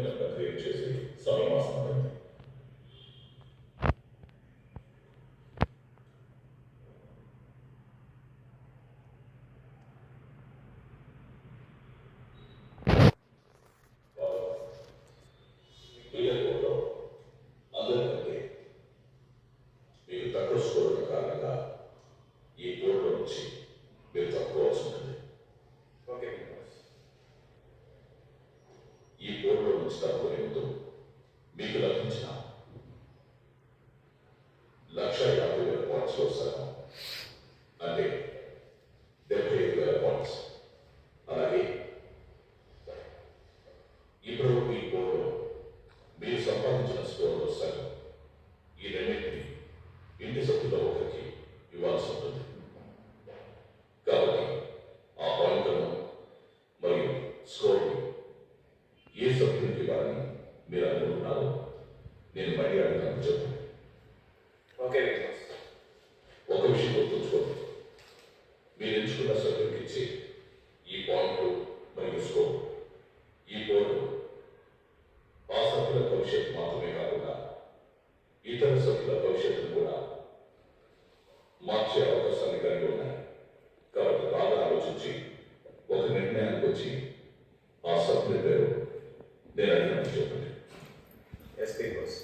కనుక క్రియేట్ చేసి సమయమాసనం అందరికంటే మీకు తక్కువ స్కోర్ కారణంగా ఈ బోర్డులో నుంచి మీరు తప్పుకోవాల్సి ఉంటుంది. ఓకే, ఈ బోర్డులో నుంచి తప్పుకునే ముందు మీకు లభించిన 1,50,000 పాయింట్స్లో సగం అంటే 75,000 పాయింట్స్. అలాగే ఇప్పుడు ఈ బోర్డులో మీరు సంపాదించిన స్కోర్లో సగం ఈ రెండింటిని ఇంటి సభ్యుల ఒకరికి ఇవ్వాల్సి ఉంటుంది. కాబట్టి ఆ పాయింట్లను మరియు స్కోర్ని ఏ సభ్యునికి ఇవ్వాలని మీరు అనుకుంటున్నారో నేను మళ్ళీ అడిగినప్పుడు చెప్పండి. ఓకే, ఒక విషయం గుర్తుంచుకోండి, మీరు ఎంచుకున్న సభ్యునికి ఇచ్చే ఈ పాయింట్లు మరియు స్కోర్, ఈ బోర్డు ఆ సభ్యుల భవిష్యత్తు మాత్రమే కాకుండా ఇతర సభ్యుల భవిష్యత్తును కూడా మార్చే అవకాశాన్ని కలిగి ఉన్నాయి. కాబట్టి బాగా ఆలోచించి ఒక నిర్ణయానికి వచ్చి ఆ సభ్యుల పేరు నేను అడిగినట్టు చెప్పండి. SP boss.